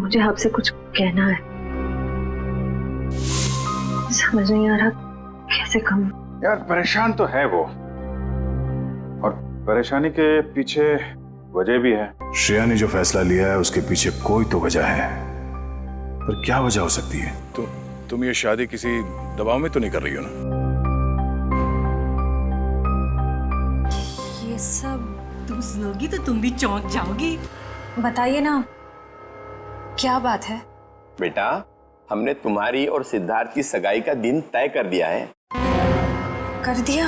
मुझे आपसे कुछ कहना है, समझ नहीं आ रहा कैसे कहूं। यार परेशान तो है वो, और परेशानी के पीछे वजह भी है। श्रेया ने जो फैसला लिया है उसके पीछे कोई तो वजह है, पर क्या वजह हो सकती है? तुम ये शादी किसी दबाव में तो नहीं कर रही हो ना? ये सब तुम सुनोगी तो तुम भी चौंक जाओगी। बताइए ना, क्या बात है? बेटा, हमने तुम्हारी और सिद्धार्थ की सगाई का दिन तय कर दिया है। कर दिया?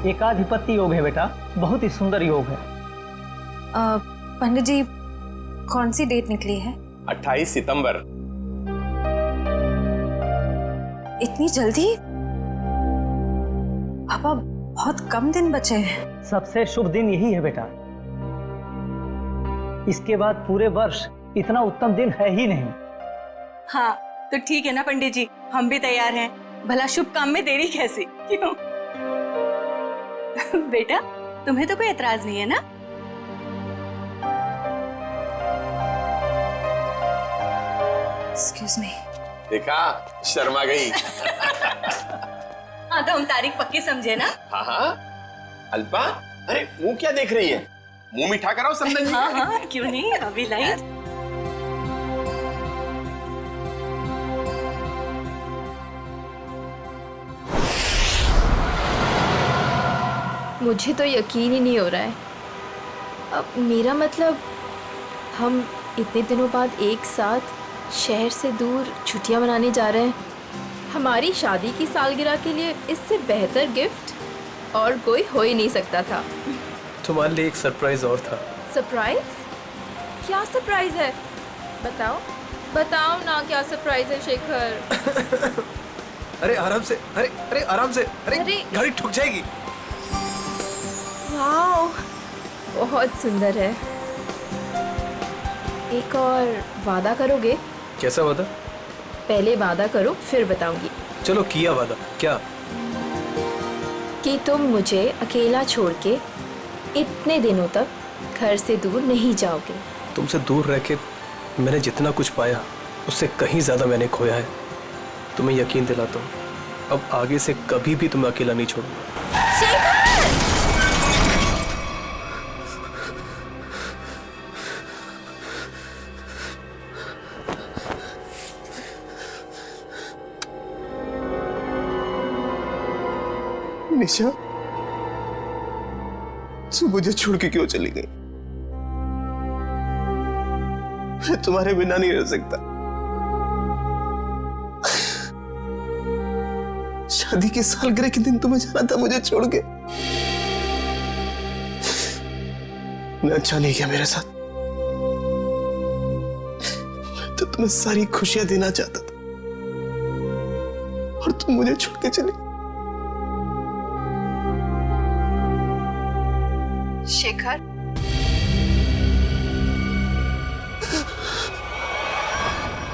एकाधिपत्य योग है बेटा, बहुत ही सुंदर योग है। पंडित जी, कौन सी डेट निकली है? 28 सितंबर। इतनी जल्दी? पापा, बहुत कम दिन बचे हैं। सबसे शुभ दिन यही है बेटा, इसके बाद पूरे वर्ष इतना उत्तम दिन है ही नहीं। हाँ तो ठीक है ना पंडित जी, हम भी तैयार हैं। भला शुभ काम में देरी कैसी, क्यों? बेटा, तुम्हें तो कोई एतराज नहीं है ना? Excuse me. देखा, शर्मा गई। हाँ तो हम तारीख पक्की समझे ना? हाँ हाँ। अल्पा, अरे मुंह क्या देख रही है? मुंह मीठा कराओ समझन जी। हाँ हाँ, क्यों नहीं, अभी लाइट। मुझे तो यकीन ही नहीं हो रहा है। अब मेरा मतलब, हम इतने दिनों बाद एक साथ शहर से दूर छुट्टियां मनाने जा रहे हैं। हमारी शादी की सालगिरह के लिए इससे बेहतर गिफ्ट और कोई हो ही नहीं सकता था। तुम्हारे लिए एक सरप्राइज और था। सरप्राइज? क्या सरप्राइज है? बताओ बताओ ना, क्या सरप्राइज है शेखर? अरे आराम से, अरे आराम से, अरे गाड़ी ठुक जाएगी। वाओ, बहुत सुंदर है। एक और वादा करोगे? कैसा वादा? पहले वादा करो फिर बताऊंगी। चलो किया वादा। क्या? कि तुम मुझे अकेला छोड़ के इतने दिनों तक घर से दूर नहीं जाओगे। तुमसे दूर रह के मैंने जितना कुछ पाया उससे कहीं ज्यादा मैंने खोया है। तुम्हें यकीन दिलाता हूँ, अब आगे से कभी भी तुम्हें अकेला नहीं छोड़ूंगा। शेखर! निशा, तू मुझे छोड़ के क्यों चली गई? मैं तुम्हारे बिना नहीं रह सकता। शादी की सालगिरह के दिन तुम्हें जाना था मुझे छोड़ के। मैं अच्छा नहीं किया मेरे साथ। मैं तो तुम्हें सारी खुशियां देना चाहता था और तुम मुझे छोड़ के चली। शेखर,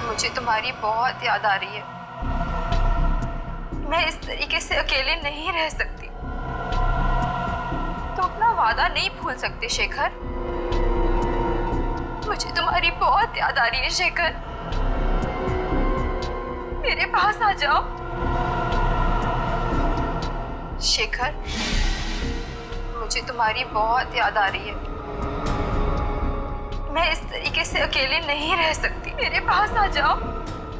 मुझे तुम्हारी बहुत याद आ रही है। मैं इस तरीके से अकेले नहीं रह सकती। तो अपना वादा नहीं भूल सकते शेखर। मुझे तुम्हारी बहुत याद आ रही है शेखर। मेरे पास आ जाओ शेखर। मुझे तुम्हारी बहुत याद आ रही है। मैं इस तरीके से अकेले नहीं रह सकती। मेरे पास आ जाओ।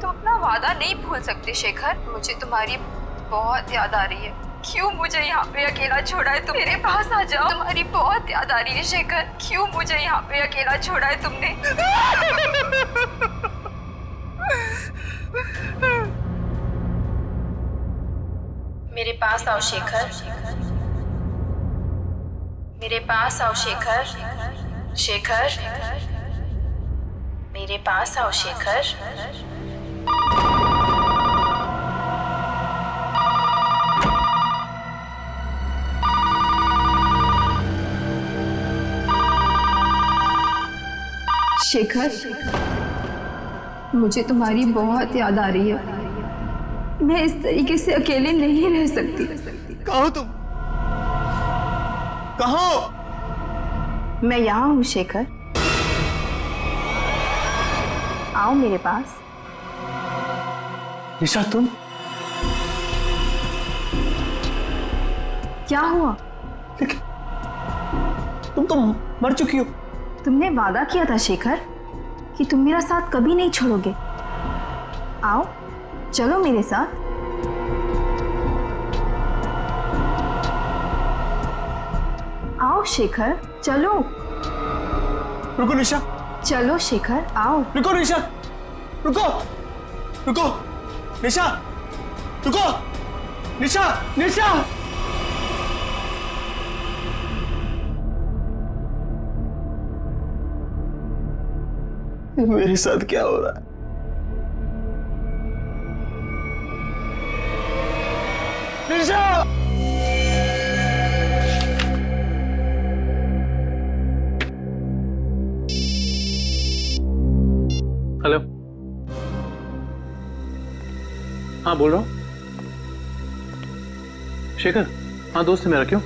तुम अपना वादा नहीं भूल सकते शेखर। मुझे तुम्हारी बहुत याद आ रही है। क्यों मुझे यहाँ पे अकेला छोड़ा है तुम? मेरे पास आ जाओ। तुम्हारी बहुत याद आ रही है शेखर। क्यों मुझे यहाँ पे अकेला छोड़ा है तुमने? मेरे पास आओ शेखर। मेरे पास आओ शेखर। शेखर, मेरे पास आओ शेखर। शेखर, मुझे तुम्हारी बहुत याद आ रही है। मैं इस तरीके से अकेले नहीं रह सकती। कहाँ हो तुम? कहाँ हो? मैं यहाँ हूँ शेखर। आओ मेरे पास। निशा तुम क्या हुआ? तुम तो मर चुकी हो। तुमने वादा किया था शेखर कि तुम मेरा साथ कभी नहीं छोड़ोगे। आओ चलो मेरे साथ। आओ शेखर चलो। रुको निशा, चलो शेखर आओ। रुको निशा, रुको रुको निशा, रुको निशा, निशा। मेरे साथ क्या हो रहा है? निशा! हेलो, हाँ बोल रहा हूँ। शेखर, हाँ दोस्त है मेरा। क्यों?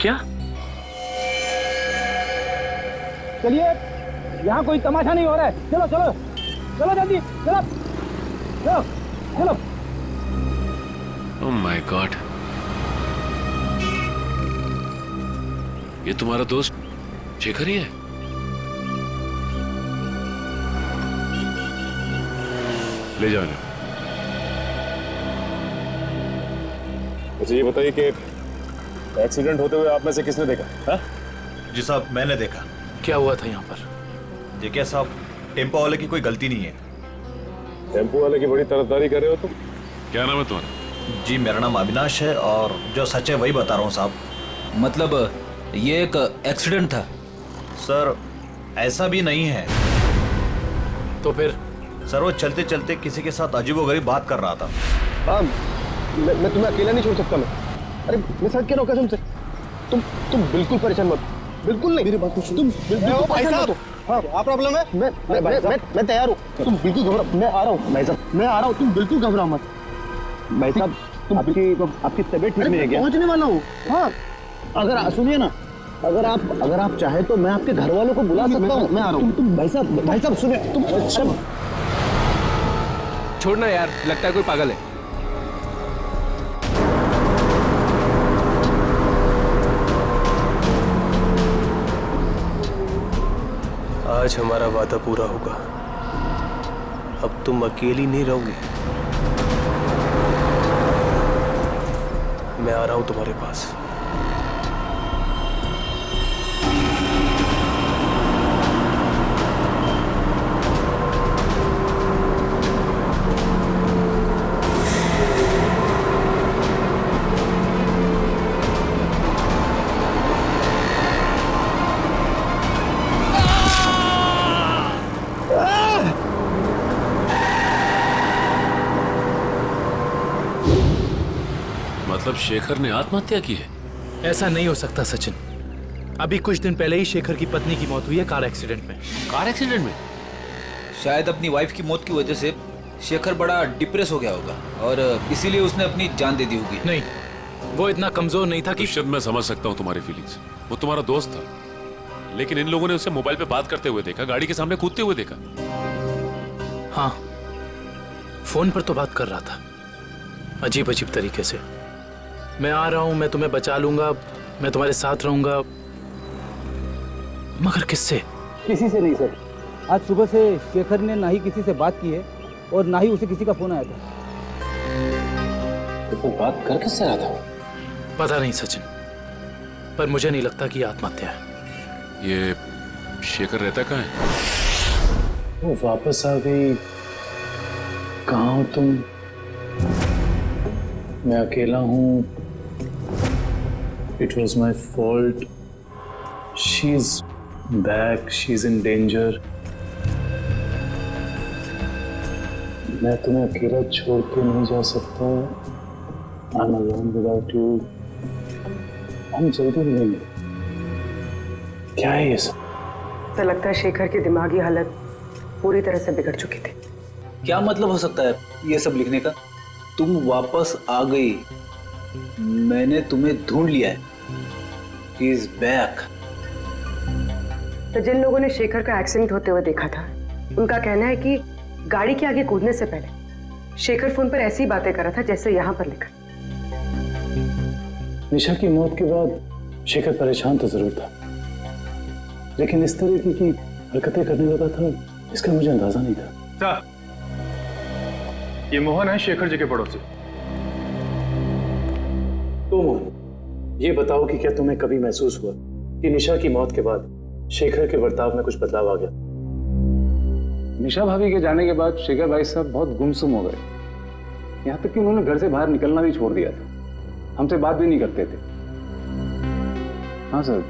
क्या? चलिए, यहाँ कोई तमाशा नहीं हो रहा है। चलो चलो चलो जल्दी, चलो चलो चलो। ओह माय गॉड, ये तुम्हारा दोस्त शेखर ही है? ले जाओ इन्हें। अच्छा ये बताइए कि एक्सीडेंट होते हुए आप में से किसने देखा? हाँ? जी साहब, मैंने देखा। क्या हुआ था यहाँ पर? देखिए साहब, टेम्पो वाले की कोई गलती नहीं है। टेम्पो वाले की बड़ी तरफदारी कर रहे हो तुम? क्या नाम है तुम्हारा? जी मेरा नाम अविनाश है और जो सच है वही बता रहा हूँ साहब। मतलब ये एक एक्सीडेंट था? सर ऐसा भी नहीं है। तो फिर? सर वो चलते चलते किसी के साथ अजीबोगरीब बात कर रहा था। हाँ, मैं तुम्हें अकेला नहीं छोड़ सकता। मैं अरे मैं साथ क्या रहा हूँ कसम से। तुम बिल्कुल परेशान मत, बिल्कुल नहीं। मेरी बात तो सुनो। तुम बिल्कुल भाई साहब। हाँ क्या प्रॉब्लम है? मैं तैयार हूँ। तुम बिल्कुल घबराओ, मैं आ रहा हूँ भाई साहब, मैं आ रहा हूँ। तुम बिल्कुल घबराओ मत भाई साहब। आपकी तबीयत ठीक नहीं है क्या? पहुँचने वाला हूँ। हाँ अगर सुनिए ना, अगर आप चाहे तो मैं आपके घर वालों को बुला सकता हूँ। मैं आ रहा हूँ। तुम भाई साहब सुनिए। तुम छोड़ना यार, लगता है कोई पागल है। आज हमारा वादा पूरा होगा। अब तुम अकेली नहीं रहोगी। मैं आ रहा हूं तुम्हारे पास। मतलब शेखर ने आत्महत्या की है? ऐसा नहीं हो सकता सचिन। अभी कुछ दिन पहले ही शेखर की पत्नी की मौत हुई है कार एक्सीडेंट में। कार एक्सीडेंट में? शायद अपनी वाइफ की मौत की वजह से शेखर बड़ा डिप्रेस हो गया होगा और इसीलिए उसने अपनी जान दे दी होगी। नहीं, वो इतना कमजोर नहीं था कि। शायद मैं समझ सकता हूँ तुम्हारी फीलिंग्स। वो तुम्हारा दोस्त था, लेकिन इन लोगों ने उसे मोबाइल पे बात करते हुए देखा, गाड़ी के सामने कूदते हुए देखा। हाँ, फोन पर तो बात कर रहा था, अजीब अजीब तरीके से। मैं आ रहा हूं, मैं तुम्हें बचा लूंगा, मैं तुम्हारे साथ रहूंगा, मगर किससे? किसी से नहीं सर। आज सुबह से शेखर ने ना ही किसी से बात की है और ना ही उसे किसी का फोन आया था। तो फिर बात कर किससे रहा था? पता नहीं सचिन, पर मुझे नहीं लगता कि आत्महत्या है। ये शेखर रहता कहाँ है? वो वापस आ गई। कहाँ हो तुम? मैं अकेला हूँ। It was my fault. She's back. She's in danger. मैं तुम्हें अकेला छोड़ के नहीं जा सकता। I'm alone without you. हम जल्दी मिलेंगे। क्या है ये सब? तो लगता है शेखर की दिमागी हालत पूरी तरह से बिगड़ चुकी थी। क्या मतलब हो सकता है ये सब लिखने का? तुम वापस आ गई, मैंने तुम्हें ढूंढ लिया है। He is back. तो जिन लोगों ने शेखर का एक्सीडेंट होते हुए देखा था, उनका कहना है कि गाड़ी के आगे कूदने से पहले शेखर फोन पर ऐसी बातें कर रहा था जैसे यहाँ पर लिखा। निशा की मौत के बाद शेखर परेशान तो जरूर था, लेकिन इस तरह की हरकतें करने लगा था इसका मुझे अंदाजा नहीं था। ये मोहन है शेखर जी के पड़ोसी। तो मोहन, ये बताओ कि क्या तुम्हें कभी महसूस हुआ कि निशा की मौत के बाद शेखर के बर्ताव में कुछ बदलाव आ गया? निशा भाभी के जाने के बाद शेखर भाई साहब बहुत गुमसुम हो गए, यहाँ तक कि उन्होंने घर से बाहर निकलना भी छोड़ दिया था, हमसे बात भी नहीं करते थे। हाँ सर,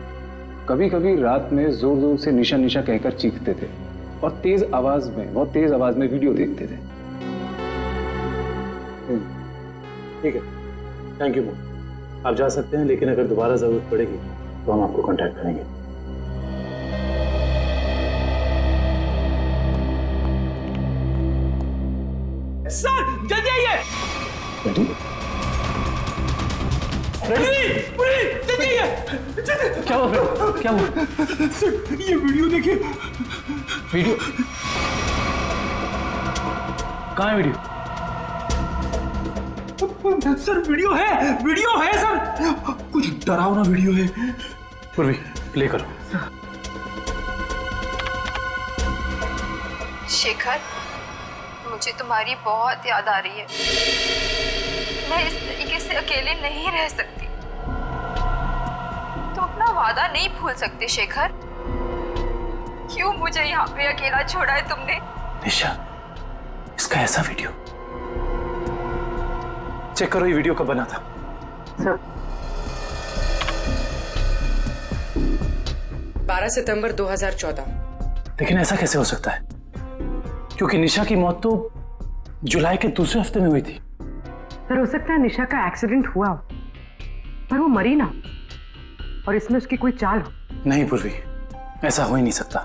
कभी कभी रात में जोर जोर से निशा निशा कहकर चीखते थे और बहुत तेज आवाज में वीडियो देखते थे। ठीक है, थैंक यू मोहन, आप जा सकते हैं, लेकिन अगर दोबारा जरूरत पड़ेगी तो हम आपको कांटेक्ट करेंगे। सर जल्दी आइए। जल्दी आइए। क्या हुआ फ्रेंड, क्या हुआ? सर ये वीडियो देखिए। वीडियो कहाँ है? वीडियो सर वीडियो है सर, कुछ डरावना वीडियो है। पूर्वी प्ले करो। शेखर, मुझे तुम्हारी बहुत याद आ रही है। मैं इस तरीके से अकेले नहीं रह सकती। तुम अपना वादा नहीं भूल सकते शेखर। क्यों मुझे यहाँ पे अकेला छोड़ा है तुमने? निशा, इसका ऐसा वीडियो चेक करो, ये वीडियो कब बना था? सब 12 सितंबर 2014। लेकिन ऐसा कैसे हो सकता है, क्योंकि निशा की मौत तो जुलाई के दूसरे हफ्ते में हुई थी। सर, हो सकता है निशा का एक्सीडेंट हुआ हो, पर वो मरी ना, और इसमें उसकी कोई चाल हो। नहीं पूर्वी, ऐसा हो ही नहीं सकता,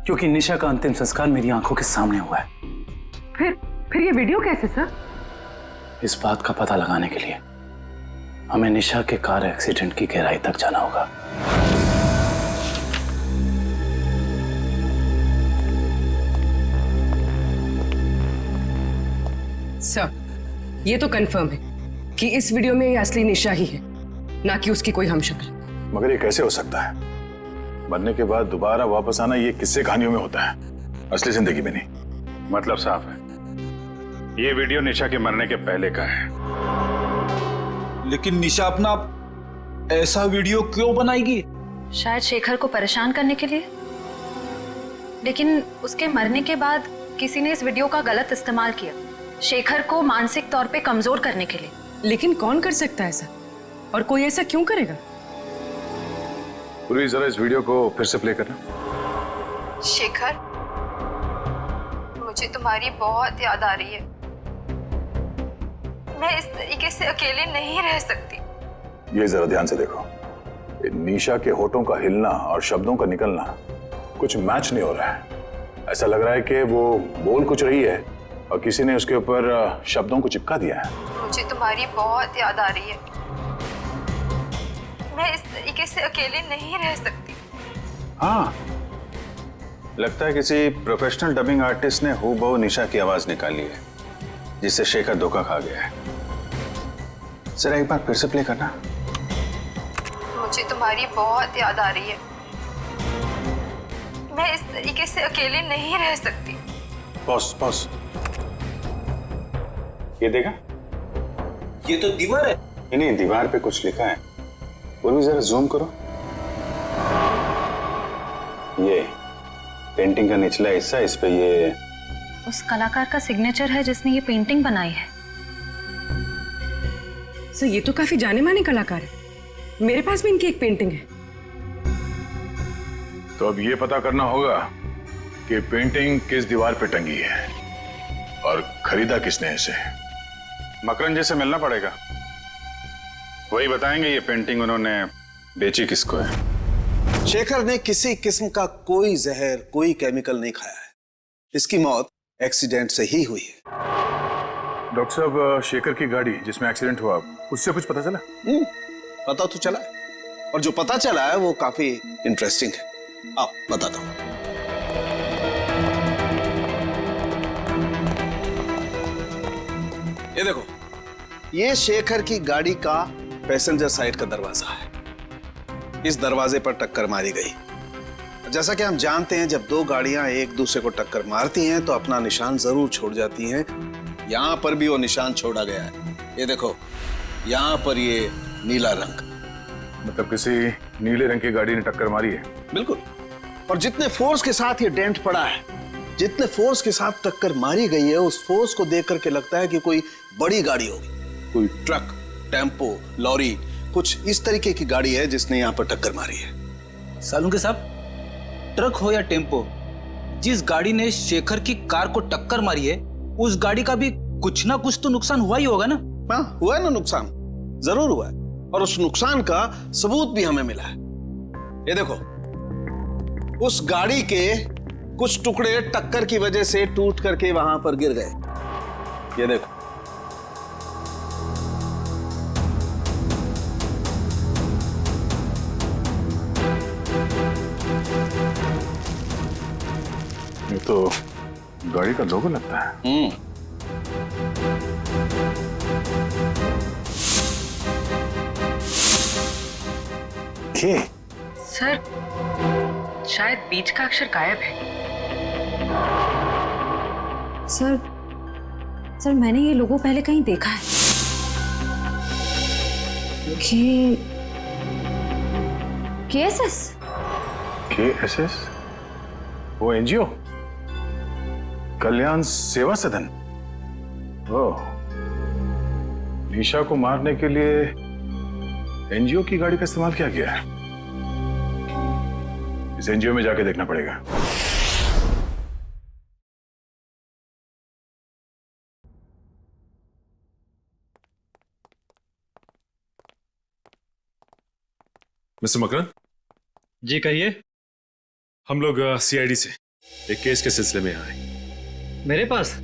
क्योंकि निशा का अंतिम संस्कार मेरी आंखों के सामने हुआ है। फिर ये वीडियो कैसे सर? इस बात का पता लगाने के लिए हमें निशा के कार एक्सीडेंट की गहराई तक जाना होगा। सर, ये तो कंफर्म है कि इस वीडियो में ये असली निशा ही है, ना कि उसकी कोई हमशक्ल। मगर ये कैसे हो सकता है? मरने के बाद दोबारा वापस आना ये किस्से कहानियों में होता है, असली जिंदगी में नहीं। मतलब साफ है, ये वीडियो निशा के मरने के पहले का है। लेकिन निशा अपना ऐसा वीडियो क्यों बनाएगी? शायद शेखर को परेशान करने के लिए, लेकिन उसके मरने के बाद किसी ने इस वीडियो का गलत इस्तेमाल किया, शेखर को मानसिक तौर पे कमजोर करने के लिए। लेकिन कौन कर सकता है ऐसा, और कोई ऐसा क्यों करेगा? पूरी जरा इस वीडियो को फिर से प्ले करना। शेखर, मुझे तुम्हारी बहुत याद आ रही है। मैं इस तरीके से अकेले नहीं रह सकती। ये जरा ध्यान से देखो, निशा के होठों का हिलना और शब्दों का निकलना कुछ मैच नहीं हो रहा है। ऐसा लग रहा है कि वो बोल कुछ रही है और किसी ने उसके ऊपर शब्दों को चिपका दिया है। मुझे तुम्हारी बहुत याद आ रही है। मैं इस तरीके से अकेले नहीं रह सकती। हाँ, लगता है किसी प्रोफेशनल डबिंग आर्टिस्ट ने हूबहू निशा की आवाज निकाली है, जिससे शेखर धोखा खा गया है। जरा एक बार फिर से प्ले करना। मुझे तुम्हारी बहुत याद आ रही है। मैं इस तरीके से अकेले नहीं रह सकती। बॉस, ये देखा? ये तो दीवार है। नहीं, दीवार पे कुछ लिखा है। वो भी जरा जूम करो। ये पेंटिंग का निचला हिस्सा, इस पे ये उस कलाकार का सिग्नेचर है जिसने ये पेंटिंग बनाई है। सर, ये तो काफी जाने माने कलाकार है, मेरे पास भी इनकी एक पेंटिंग है। तो अब ये पता करना होगा कि पेंटिंग किस दीवार पे टंगी है और खरीदा किसने इसे। मकरन जी से मिलना पड़ेगा, वही बताएंगे ये पेंटिंग उन्होंने बेची किसको है। शेखर ने किसी किस्म का कोई जहर, कोई केमिकल नहीं खाया है। इसकी मौत एक्सीडेंट से ही हुई है। डॉक्टर साहब, शेखर की गाड़ी जिसमें एक्सीडेंट हुआ, उससे कुछ पता चला? पता तो चला है, और जो पता चला है वो काफी इंटरेस्टिंग है। आओ बताता हूं। ये देखो, ये शेखर की गाड़ी का पैसेंजर साइड का दरवाजा है। इस दरवाजे पर टक्कर मारी गई। जैसा कि हम जानते हैं, जब दो गाड़ियां एक दूसरे को टक्कर मारती हैं तो अपना निशान जरूर छोड़ जाती हैं। यहां पर भी वो निशान छोड़ा गया है। ये देखो, यहां पर ये नीला रंग, मतलब किसी नीले रंग की गाड़ी ने टक्कर मारी है। बिल्कुल। और जितने फोर्स के साथ ये डेंट पड़ा है, जितने फोर्स के साथ टक्कर मारी गई है, उस फोर्स को देख करके लगता है कि कोई बड़ी गाड़ी होगी, कोई ट्रक, टेम्पो, लॉरी, कुछ इस तरीके की गाड़ी है जिसने यहाँ पर टक्कर मारी है। सालुंके साहब, ट्रक हो या टेम्पो, जिस गाड़ी ने शेखर की कार को टक्कर मारी है, उस गाड़ी का भी कुछ ना कुछ तो नुकसान हुआ ही होगा ना? हाँ, हुआ है ना नुकसान, जरूर हुआ है। और उस नुकसान का सबूत भी हमें मिला है। ये देखो, उस गाड़ी के कुछ टुकड़े टक्कर की वजह से टूट करके वहां पर गिर गए। ये देखो, ये तो गाड़ी का लोगो लगता है। सर, शायद बीच का अक्षर गायब है। सर मैंने ये लोगो पहले कहीं देखा है। KSS? KSS? वो एनजीओ, कल्याण सेवा सदन। ओह, निशा को मारने के लिए एनजीओ की गाड़ी का इस्तेमाल किया गया है। इस एनजीओ में जाके देखना पड़ेगा। मिस्टर मकरन जी कहिए। हम लोग सीआईडी से एक केस के सिलसिले में आए। मेरे पास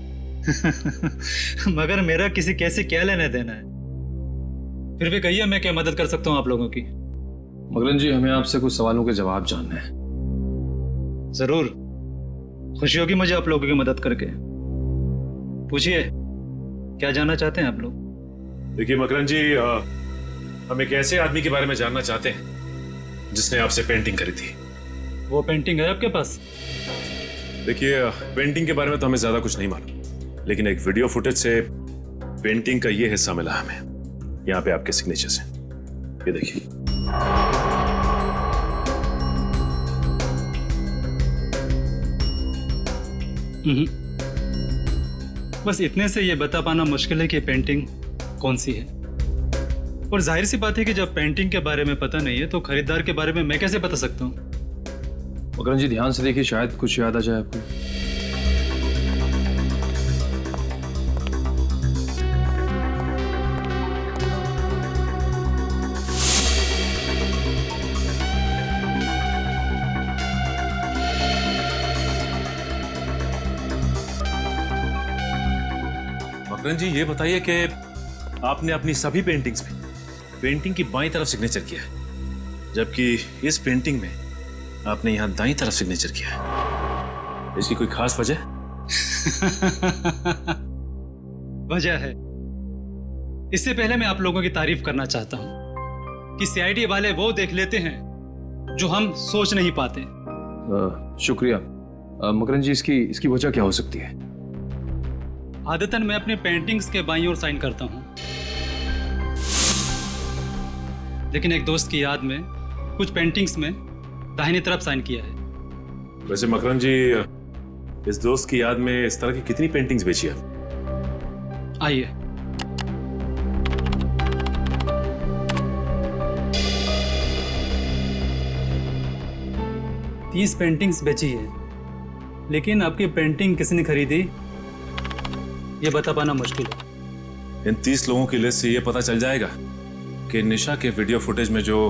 मगर मेरा किसी केस से क्या लेना देना है? फिर भी कहिए, मैं क्या मदद कर सकता हूँ आप लोगों की? मकरन जी, हमें आपसे कुछ सवालों के जवाब जानने हैं। जरूर, खुशी होगी मुझे आप लोगों की मदद करके। पूछिए, क्या जानना चाहते हैं आप लोग? देखिए मकरन जी, हम एक ऐसे आदमी के बारे में जानना चाहते हैं जिसने आपसे पेंटिंग करी थी। वो पेंटिंग है आपके पास? देखिए, पेंटिंग के बारे में तो हमें ज्यादा कुछ नहीं मालूम, लेकिन एक वीडियो फुटेज से पेंटिंग का ये हिस्सा मिला हमें। यहाँ पे आपके सिग्नेचर्स हैं, ये देखिए। बस इतने से ये बता पाना मुश्किल है कि पेंटिंग कौन सी है। और जाहिर सी बात है कि जब पेंटिंग के बारे में पता नहीं है तो खरीदार के बारे में मैं कैसे बता सकता हूँ? मकरन जी, ध्यान से देखिए, शायद कुछ याद आ जाए आपको। मकरन जी, ये बताइए कि आपने अपनी सभी पेंटिंग्स में पेंटिंग की बाईं तरफ सिग्नेचर किया है, जबकि इस पेंटिंग में आपने यहां दाईं तरफ सिग्नेचर किया है। इसकी कोई खास वजह? वजह है। इससे पहले मैं आप लोगों की तारीफ करना चाहता हूं कि सीआईडी वाले वो देख लेते हैं जो हम सोच नहीं पाते। शुक्रिया। मकरन जी, इसकी वजह क्या हो सकती है? आदतन मैं अपने पेंटिंग्स के बाईं ओर साइन करता हूं, लेकिन एक दोस्त की याद में कुछ पेंटिंग्स में दाहिनी तरफ साइन किया है। वैसे मकरन जी, इस दोस्त की याद में इस तरह की कितनी पेंटिंग्स बेची आप? आइए, तीस पेंटिंग्स बेची है, लेकिन आपकी पेंटिंग किसने खरीदी ये बता पाना मुश्किल है। इन 30 लोगों की लिस्ट से ये पता चल जाएगा कि निशा के वीडियो फुटेज में जो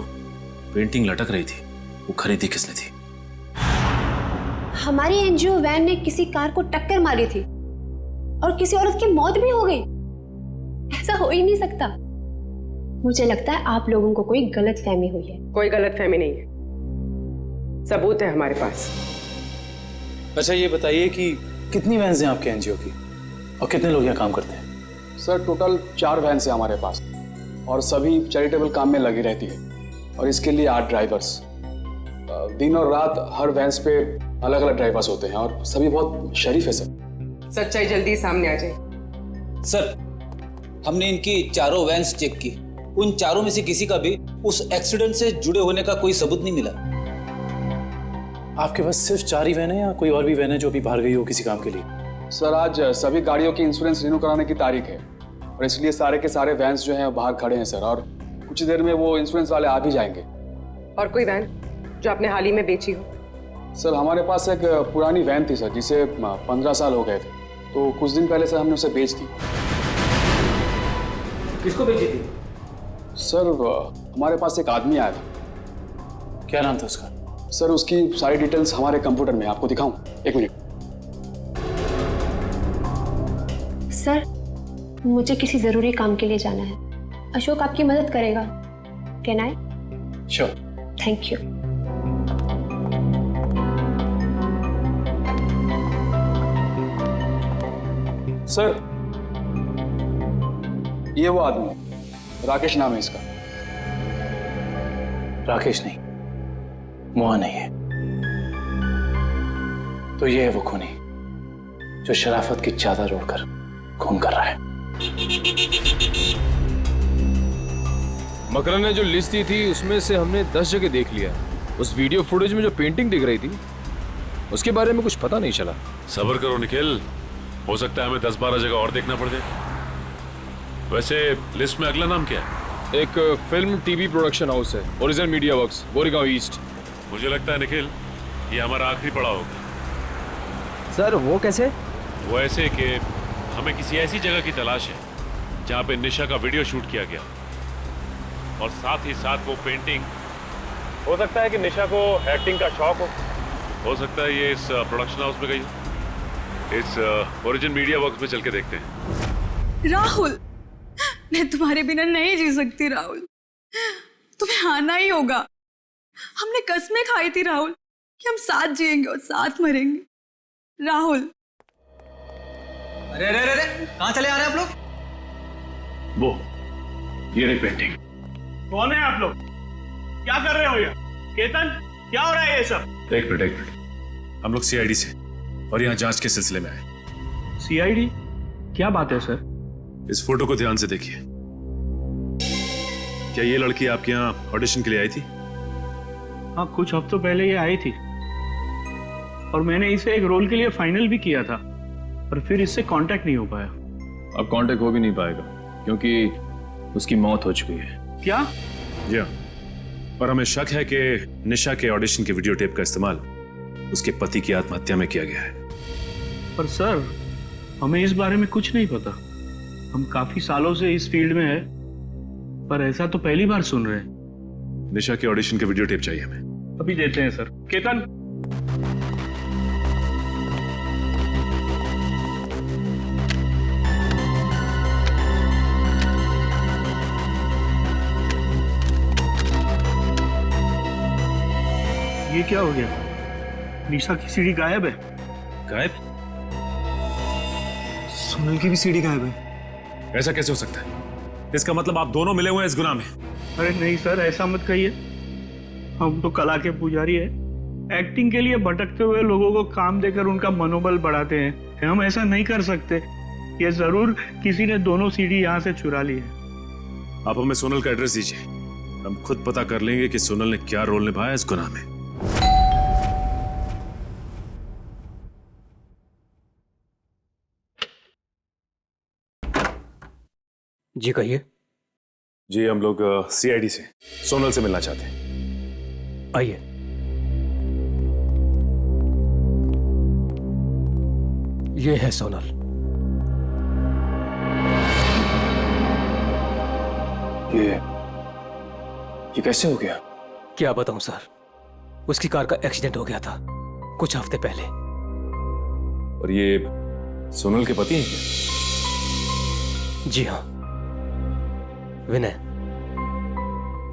पेंटिंग लटक रही थी वो खरीदी किसने थी। हमारी एनजीओ वैन ने किसी कार को टक्कर मारी थी और किसी औरत की मौत भी हो गई। ऐसा हो ही नहीं सकता। मुझे लगता है आप लोगों को कोई गलतफहमी हुई है। कोई गलतफहमी नहीं है। सबूत है हमारे पास। अच्छा ये बताइए कि कितनी वैन्स हैं आपके एनजीओ की और कितने लोग यहाँ काम करते हैं? सर टोटल 4 वैन्स हैं हमारे पास और सभी चैरिटेबल काम में लगी रहती है और इसके लिए 8 ड्राइवर्स। दिन और रात हर वैन्स पे अलग अलग ड्राइवर्स होते हैं और सभी बहुत शरीफ है सर। सच्चाई जल्दी सामने आ जाए। सर हमने इनकी चारों वैन्स चेक की, उन चारों में से किसी का भी उस एक्सीडेंट से जुड़े होने का कोई सबूत नहीं मिला। आपके पास सिर्फ 4 ही वैन है या कोई और भी वैन है जो अभी बाहर गई हो किसी काम के लिए? सर आज सभी गाड़ियों की इंश्योरेंस रिन्यू कराने की तारीख है और इसलिए सारे के सारे वैन्स जो हैं बाहर खड़े हैं सर, और कुछ देर में वो इंश्योरेंस वाले आ भी जाएंगे। और कोई वैन जो आपने हाल ही में बेची हो? सर हमारे पास एक पुरानी वैन थी सर जिसे 15 साल हो गए थे, तो कुछ दिन पहले सर हमने उसे बेच दी। किसको बेची थी? सर हमारे पास एक आदमी आया था। क्या नाम था उसका? सर उसकी सारी डिटेल्स हमारे कंप्यूटर में, आपको दिखाऊं? एक मिनट। सर मुझे किसी जरूरी काम के लिए जाना है, अशोक आपकी मदद करेगा। Can I? Sure. Thank you. Sir ये वो आदमी है, राकेश नाम है इसका। राकेश नहीं, मोहन नहीं है तो ये है वो खूनी जो शराफत की चादर ओढ़कर खून कर रहा है। मकरन ने जो लिस्ट दी थी उसमें से हमने 10 जगह देख लिया। उस वीडियो फुटेज में जो पेंटिंग दिख रही थी उसके बारे में कुछ पता नहीं चला। सब्र करो निखिल, हो सकता है हमें 10-12 जगह और देखना पड़ जाए। वैसे लिस्ट में अगला नाम क्या है? एक फिल्म टीवी प्रोडक्शन हाउस है, original media works, Goregaon east. मुझे लगता है निखिल ये हमारा आखिरी पड़ाव होगा। सर वो कैसे? वो ऐसे कि हमें किसी ऐसी जगह की तलाश है जहाँ पे निशा का वीडियो शूट किया गया और साथ ही साथ वो पेंटिंग। हो सकता है कि निशा को एक्टिंग का शौक हो सकता है ये इस प्रोडक्शन हाउस में गई हो। इस ओरिजिनल मीडिया वर्क्स में चल के देखते हैं। राहुल मैं तुम्हारे बिना नहीं जी सकती राहुल, तुम्हें आना ही होगा। हमने कसमें खाई थी राहुल कि हम साथ जिएंगे और साथ मरेंगे। राहुल अरे अरे अरे कहाँ चले आ रहे हैं आप लोग? वो ये रही पेंटिंग। कौन है आप लोग? क्या कर रहे हो ये? केतन क्या हो रहा है ये सब? एक मिनट हम लोग सीआईडी से और यहाँ जांच के सिलसिले में आए। सीआईडी? क्या बात है सर? इस फोटो को ध्यान से देखिए। क्या ये लड़की आपके यहाँ ऑडिशन के लिए आई थी? हाँ कुछ हफ्तों पहले ये आई थी और मैंने इसे एक रोल के लिए फाइनल भी किया था, पर फिर इससे कांटेक्ट नहीं हो पाया। अब कांटेक्ट हो भी नहीं पाएगा क्योंकि उसकी मौत हो चुकी है। क्या? जी हाँ, पर हमें शक है कि निशा के ऑडिशन के वीडियो टेप का इस्तेमाल उसके पति की आत्महत्या में किया गया है। पर सर हमें इस बारे में कुछ नहीं पता। हम काफी सालों से इस फील्ड में है, पर ऐसा तो पहली बार सुन रहे हैं। निशा के ऑडिशन के वीडियो टेप चाहिए हमें। अभी देते हैं सर। केतन ये क्या हो गया? निशा की सीडी गायब है। गायब? सोनल की भी सीडी गायब है। ऐसा कैसे हो सकता है? इसका मतलब आप दोनों मिले हुए हैं इस गुनाह में। अरे नहीं सर ऐसा मत कहिए, हम तो कला के पुजारी है। एक्टिंग के लिए भटकते हुए लोगों को काम देकर उनका मनोबल बढ़ाते हैं। हम ऐसा नहीं कर सकते। ये जरूर किसी ने दोनों सीडी यहाँ से चुरा ली है। आप हमें सोनल का एड्रेस दीजिए, हम खुद पता कर लेंगे कि सोनल ने क्या रोल निभाया इस गुनाह में। जी कहिए। जी हम लोग सीआईडी से सोनल से मिलना चाहते हैं। आइए। ये है सोनल। ये कैसे हो गया? क्या बताऊं सर, उसकी कार का एक्सीडेंट हो गया था कुछ हफ्ते पहले। और ये सोनल के पति हैं क्या? जी हाँ विनय,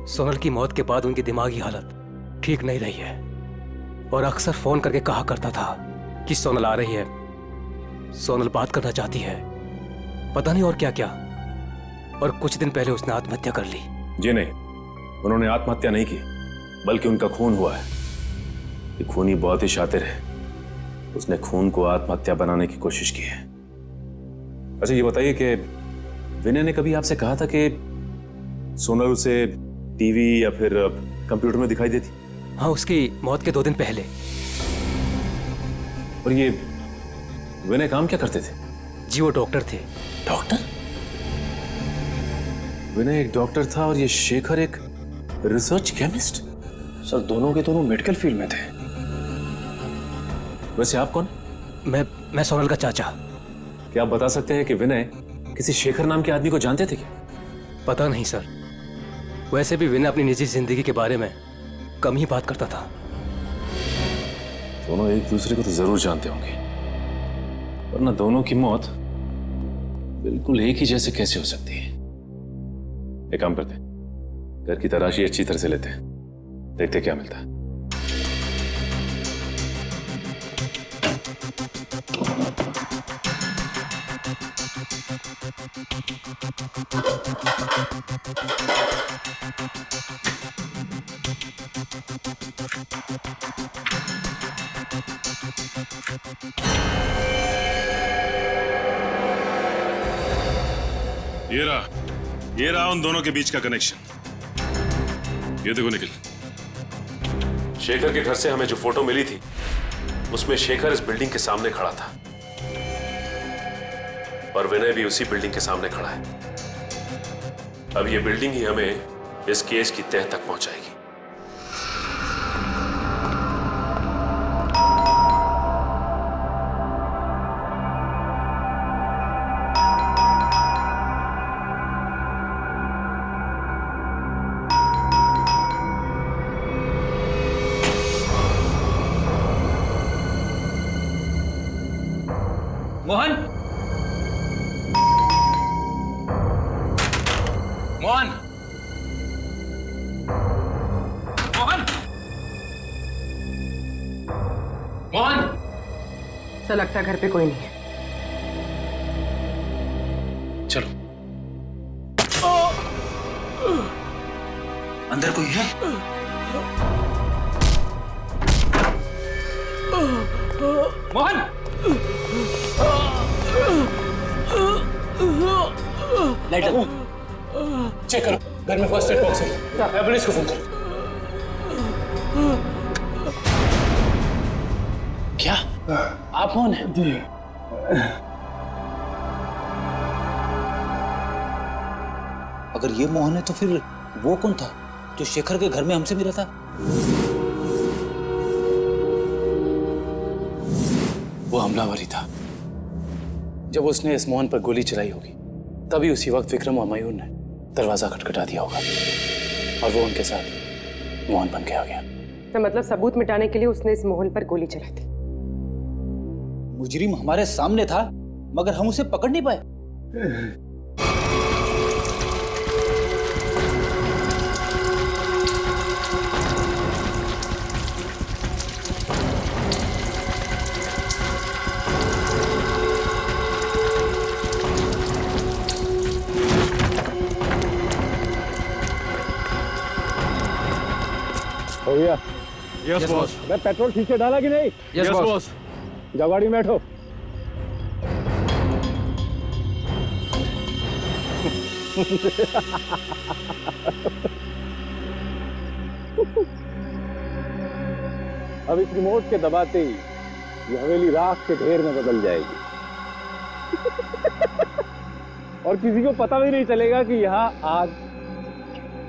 सोनल की मौत के बाद उनकी दिमागी हालत ठीक नहीं रही है। और अक्सर फोन करके कहा करता था कि सोनल आ रही है, सोनल बात करना चाहती है, पता नहीं और क्या क्या। और कुछ दिन पहले उसने आत्महत्या कर ली। जी नहीं, उन्होंने आत्महत्या नहीं की, बल्कि उनका खून हुआ है। ये खूनी बहुत ही शातिर है, उसने खून को आत्महत्या बनाने की कोशिश की है। अच्छा ये बताइए कि विनय ने कभी आपसे कहा था कि सोनल उसे टीवी या फिर कंप्यूटर में दिखाई देती? हाँ, उसकी मौत के 2 दिन पहले। और ये विनय काम क्या करते थे? जी वो डॉक्टर थे। डॉक्टर? विनय एक डॉक्टर था और ये शेखर एक रिसर्च केमिस्ट? सर दोनों के दोनों मेडिकल फील्ड में थे। वैसे आप कौन? मैं सोनल का चाचा। क्या आप बता सकते हैं कि विनय किसी शेखर नाम के आदमी को जानते थे क्या? पता नहीं सर, वैसे भी विनय अपनी निजी जिंदगी के बारे में कम ही बात करता था। दोनों एक दूसरे को तो जरूर जानते होंगे, वरना दोनों की मौत बिल्कुल एक ही जैसे कैसे हो सकती है? एक काम करते हैं, घर की तलाशी अच्छी तरह से लेते हैं, देखते क्या मिलता है। ये रहा उन दोनों के बीच का कनेक्शन। ये देखो निखिल, शेखर के घर से हमें जो फोटो मिली थी उसमें शेखर इस बिल्डिंग के सामने खड़ा था और विनय भी उसी बिल्डिंग के सामने खड़ा है। अब ये बिल्डिंग ही हमें इस केस की तह तक पहुंचाएगी। मोहन, मोहन, मोहन, मोहन। ऐसा लगता है घर पे कोई नहीं है। चलो, अंदर कोई है? मोहन, लाइट चेक करो, घर में फर्स्ट एड बॉक्स है, एम्बुलेंस को फोन करो। क्या आप कौन हैं? जी अगर ये मोहन है तो फिर वो कौन था जो शेखर के घर में हमसे मिला था? वो हमलावर ही था। जब उसने इस मोहन पर गोली चलाई होगी तभी उसी वक्त विक्रम और मयूर ने दरवाजा खटखटा दिया होगा और वो उनके साथ मोहन बन के आ गया। तो मतलब सबूत मिटाने के लिए उसने इस मोहन पर गोली चलाई थी। मुजरिम हमारे सामने था मगर हम उसे पकड़ नहीं पाए। हो गया? Yes boss. मैं पेट्रोल ठीक से डाला कि नहीं? Yes boss. जाओ गाड़ी में बैठो। अब इस रिमोट के दबाते ही ये हवेली राख के ढेर में बदल जाएगी और किसी को पता भी नहीं चलेगा कि यहाँ आग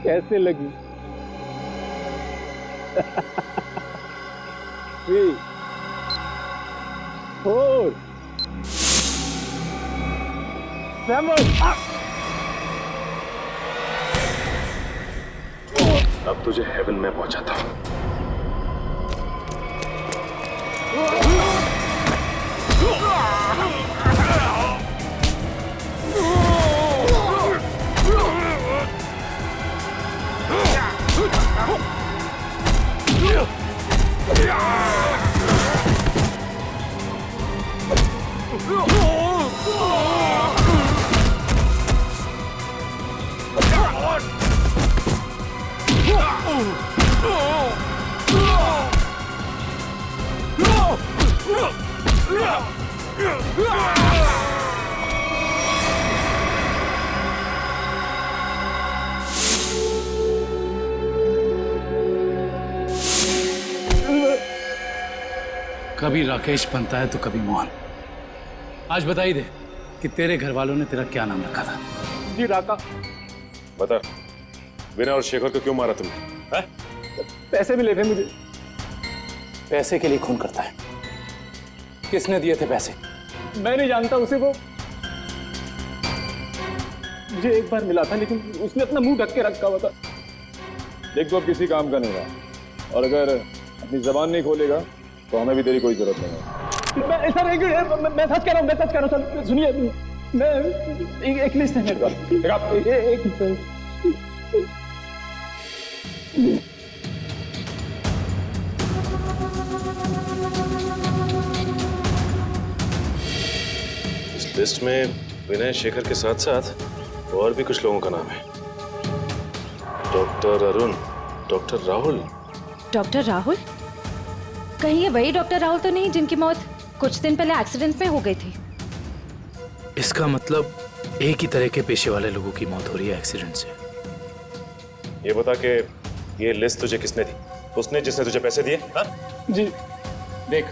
कैसे लगी। 3, 4, 7। अब तुझे हेवन में पहुंचाता हूं। Yeah! कभी राकेश बनता है तो कभी मोहन। आज बता ही दे कि तेरे घर वालों ने तेरा क्या नाम रखा था। जी राका। बता, विनय और शेखर को क्यों मारा तुमने? पैसे भी ले थे मुझे। पैसे के लिए खून करता है। किसने दिए थे पैसे? मैं नहीं जानता उसे। वो मुझे एक बार मिला था, लेकिन उसने अपना मुंह ढक के रखा हुआ था। देख, तो अब किसी काम का नहीं रहा, और अगर अपनी जबान नहीं खोलेगा तो हमें भी तेरी कोई जरूरत नहीं है। सर मैं सच कह रहा हूँ, मैं सच कह रहा हूँ सर। सुनिए, मैं एक लिस्ट है मेरे पास। एक इस लिस्ट में विनय शेखर के साथ साथ और भी कुछ लोगों का नाम है। Doctor Arun, doctor Rahul. Doctor Rahul? कहीं ये वही डॉक्टर राहुल तो नहीं जिनकी मौत कुछ दिन पहले एक्सीडेंट में हो गई थी? इसका मतलब एक ही तरह के पेशे वाले लोगों की मौत हो रही है एक्सीडेंट से। ये बता के ये लिस्ट तुझे किसने दी? उसने जिसने तुझे पैसे दिए? हाँ? जी देख,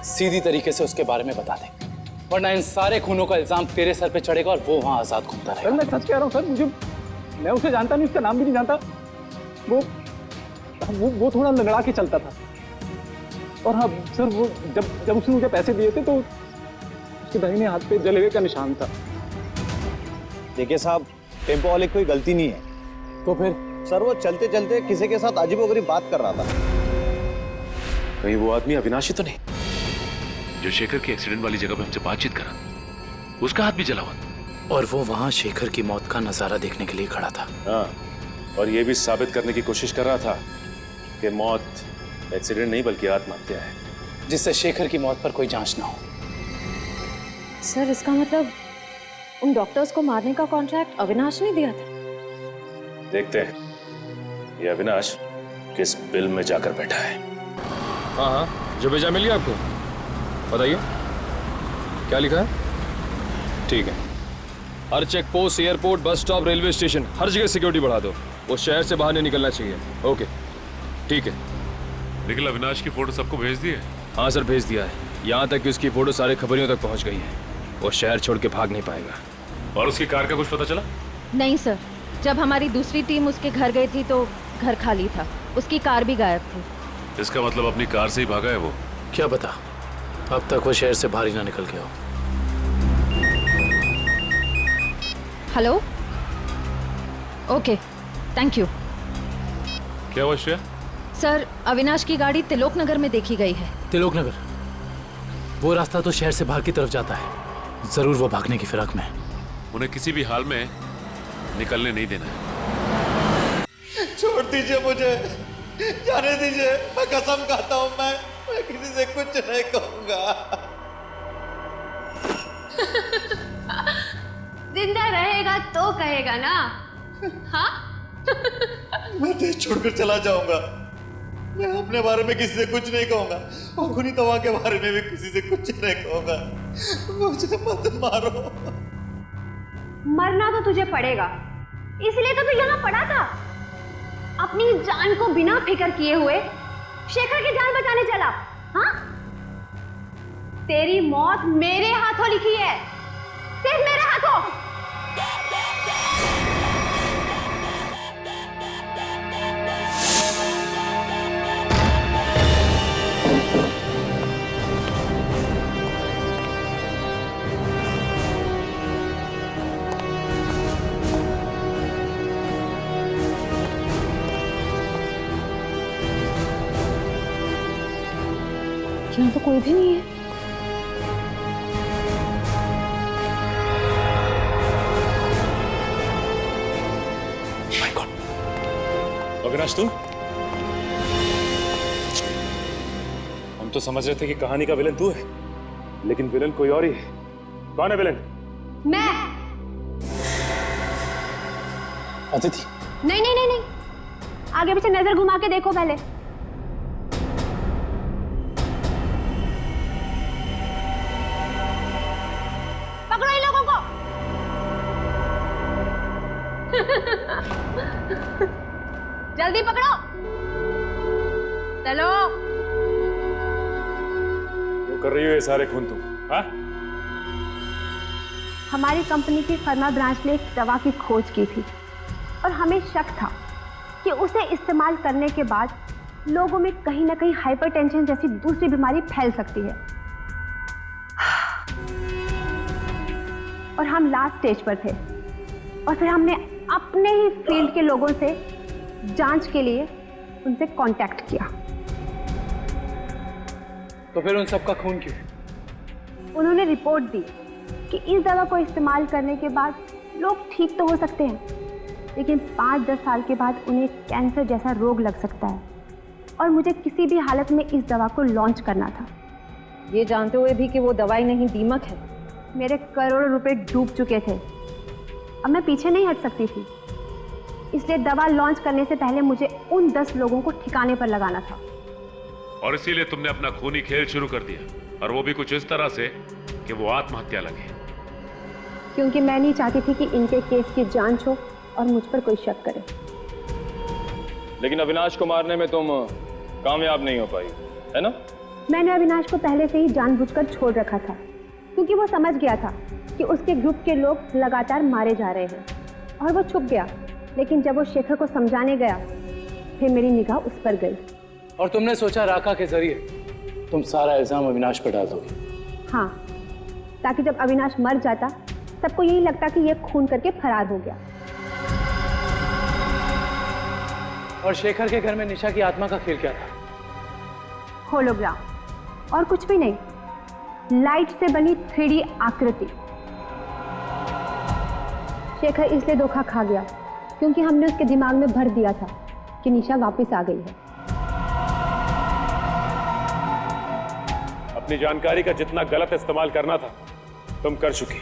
सीधी तरीके से उसके बारे में बता दे, वरना इन सारे खूनों का इल्जाम तेरे सर पे चढ़ेगा और वो वहां आजाद घूमता रहेगा। मैं सच कह रहा हूँ सर, मैं उसे जानता नहीं, उसका नाम भी नहीं जानता। वो थोड़ा लंगड़ा के चलता था। और हाँ सर, वो जब उसने मुझे पैसे दिए थे तो उसके दाहिने हाथ पे जले हुए का निशान था। देखिए साहब, टेम्पो वाले की कोई गलती नहीं है। तो फिर? सर वो चलते चलते किसी के साथ अजीबोगरीब बात कर रहा था। कहीं वो आदमी अविनाशी तो नहीं जो शेखर की एक्सीडेंट वाली जगह पे हमसे बातचीत करा? उसका हाथ भी जला हुआ था। और वो वहां शेखर की मौत का नजारा देखने के लिए खड़ा था। हाँ, और ये भी साबित करने की कोशिश कर रहा था कि मौत एक्सीडेंट नहीं बल्कि आत्महत्या है, जिससे शेखर की मौत पर कोई जांच ना हो। सर, इसका मतलब उन डॉक्टर्स को मारने का कॉन्ट्रैक्ट अविनाश ने दिया था? देखते हैं ये अविनाश किस बिल में जाकर बैठा है। हाँ हाँ, जो भेजा मिल गया आपको? बताइए क्या लिखा है? ठीक है, हर check post, airport, bus stop, railway station, हर जगह सिक्योरिटी बढ़ा दो। वो शहर से बाहर नहीं निकलना चाहिए। ओके ठीक है। निखिल, अविनाश की फोटो सबको भेज दी है? हाँ सर, भेज दिया है। यहाँ तक कि उसकी फोटो सारे खबरियों तक पहुँच गई है। वो शहर छोड़ के भाग नहीं पाएगा। और उसकी कार का कुछ पता चला? नहीं सर, जब हमारी दूसरी टीम उसके घर गई थी तो घर खाली था, उसकी कार भी गायब थी। इसका मतलब अपनी कार से ही भागा है वो? क्या पता, अब तक वो शहर से बाहर ही ना निकल गया हो। Hello, okay, thank you. क्या हुआ श्रेया? सर, अविनाश की गाड़ी तिलोक नगर में देखी गई है। तिलोक नगर? वो रास्ता तो शहर से बाहर की तरफ जाता है। जरूर वो भागने की फिराक में है। उन्हें किसी भी हाल में निकलने नहीं देना है। छोड़ दीजिए मुझे, जाने दीजिए। मैं कसम खाता हूँ, मैं किसी से कुछ नहीं कहूंगा। जिंदा रहेगा तो कहेगा ना? हाँ? मैं देश छोड़कर चला जाऊंगा। मैं अपने बारे में किसी से कुछ नहीं कहूंगा और खुनी तवा के बारे में भी किसी से कुछ नहीं कहूंगा। मुझे मत मारो। मरना तो तुझे पड़ेगा, इसलिए तो तू यहाँ पड़ा था। अपनी जान को बिना फिक्र किए हुए शेखर की जान बचाने चला। हाँ? तेरी मौत मेरे हाथों लिखी है, सिर्फ मेरे हाथों। यहाँ तो कोई भी नहीं है। अविनाश, तुम? हम तो समझ रहे थे कि कहानी का विलन तू है, लेकिन विलन कोई और ही है। कौन है विलेन? मैं। अदिति। नहीं नहीं नहीं नहीं, आगे पीछे नजर घुमा के देखो पहले। पकड़ो इन लोगों को। जल्दी पकड़ो, चलो। वो कर रही हो ये सारे खून तुम? हाँ? हमारी कंपनी की फर्मा ब्रांच ने एक दवा की खोज की थी और हमें शक था कि उसे इस्तेमाल करने के बाद लोगों में कहीं ना कहीं हाइपरटेंशन जैसी दूसरी बीमारी फैल सकती है। और हम लास्ट स्टेज पर थे और फिर हमने अपने ही फील्ड के लोगों से जांच के लिए उनसे कांटेक्ट किया। तो फिर उन सबका खून क्यों? उन्होंने रिपोर्ट दी कि इस दवा को इस्तेमाल करने के बाद लोग ठीक तो हो सकते हैं, लेकिन 5-10 साल के बाद उन्हें कैंसर जैसा रोग लग सकता है और मुझे किसी भी हालत में इस दवा को लॉन्च करना था। ये जानते हुए भी कि वो दवाई नहीं दीमक है। मेरे करोड़ों रुपए डूब चुके थे, अब मैं पीछे नहीं हट सकती थी, इसलिए दवा लॉन्च करने से पहले मुझे उन 10 लोगों को ठिकाने पर लगाना था। और इसीलिए तुमने अपना खूनी खेल शुरू कर दिया, और वो भी कुछ इस तरह से कि वो आत्महत्या लगे। क्योंकि मैं नहीं चाहती थी कि इनके केस की जांच हो और मुझ पर कोई शक करे। लेकिन अविनाश को मारने में तुम कामयाब नहीं हो पाई, है ना? मैंने अविनाश को पहले से ही जानबूझकर छोड़ रखा था, क्योंकि वो समझ गया था कि उसके ग्रुप के लोग लगातार मारे जा रहे हैं और वो छुप गया। लेकिन जब वो शेखर को समझाने गया, फिर मेरी निगाह उस पर गई। और तुमने सोचा राका के जरिए तुम सारा इल्जाम अविनाश पर डाल दोगे? हाँ, ताकि जब अविनाश मर जाता सबको यही लगता कि ये खून करके फरार हो गया। और शेखर के घर में निशा की आत्मा का खेल क्या था? होलोग्राम, और कुछ भी नहीं, लाइट से बनी 3D आकृति। शेखर इसलिए धोखा खा गया क्योंकि हमने उसके दिमाग में भर दिया था कि निशा वापस आ गई है। अपनी जानकारी का जितना गलत इस्तेमाल करना था तुम कर चुकी।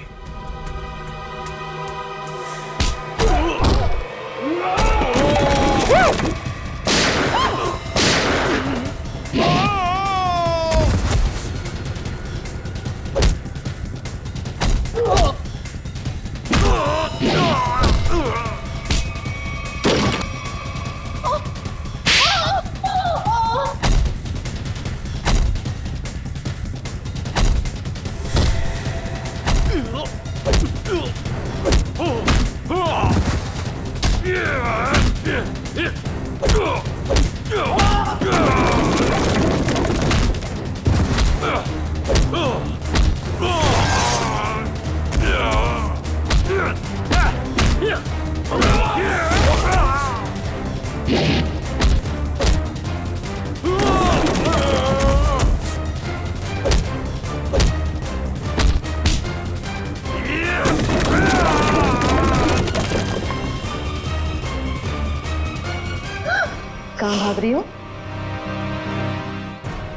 कहाँ भाग रही हो?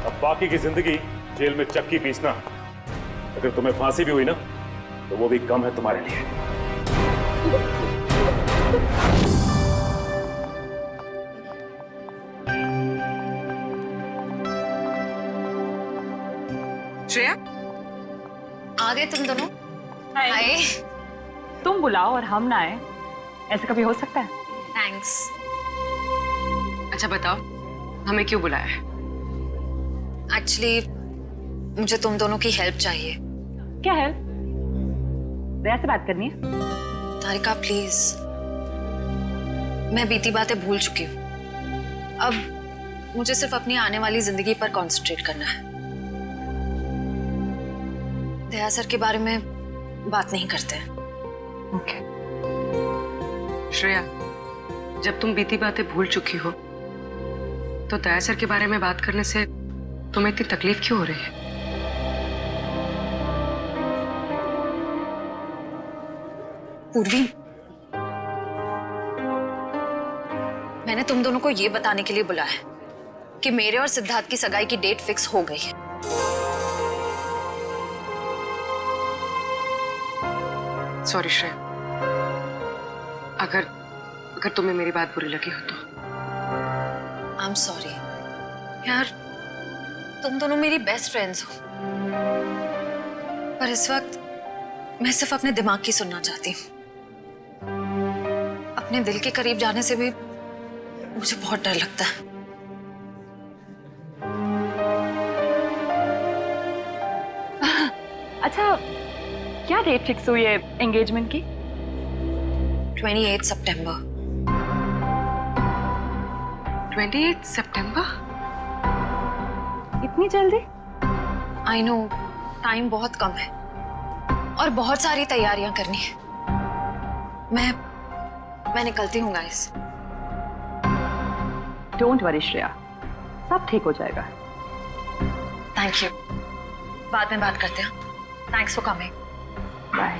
अब बाकी की जिंदगी जेल में चक्की पीसना। अगर तुम्हें फांसी भी हुई ना तो वो भी कम है तुम्हारे लिए। श्रेया, आ गए तुम दोनों? हाय। तुम बुलाओ और हम ना आए, ऐसा कभी हो सकता है? थैंक्स। अच्छा बताओ, हमें क्यों बुलाया है? एक्चुअली मुझे तुम दोनों की हेल्प चाहिए। क्या हेल्प? दया से बात करनी है? तारिका प्लीज, मैं बीती बातें भूल चुकी हूँ। अब मुझे सिर्फ अपनी आने वाली जिंदगी पर कंसंट्रेट करना है। दया सर के बारे में बात नहीं करते। ओके। श्रेया, जब तुम बीती बातें भूल चुकी हो तो दया सर के बारे में बात करने से तुम्हें इतनी तकलीफ क्यों हो रही है? पूर्वी, मैंने तुम दोनों को ये बताने के लिए बुलाया है कि मेरे और सिद्धार्थ की सगाई की डेट फिक्स हो गई है। सॉरी श्रेया, अगर अगर तुम्हें मेरी बात बुरी लगी हो तो। आई एम सॉरी यार, तुम दोनों मेरी बेस्ट फ्रेंड्स हो, पर इस वक्त मैं सिर्फ अपने दिमाग की सुनना चाहती हूँ। अपने दिल के करीब जाने से भी मुझे बहुत डर लगता है। अच्छा, क्या डेट फिक्स हुई है एंगेजमेंट की? 28 सितंबर। 28 सितंबर? इतनी जल्दी? आई नो, टाइम बहुत कम है और बहुत सारी तैयारियां करनी है। मैं निकलती हूँ गाइस। डोंट वरी श्रेया, सब ठीक हो जाएगा। थैंक यू, बाद में बात करते हैं। Thanks for coming. बाय।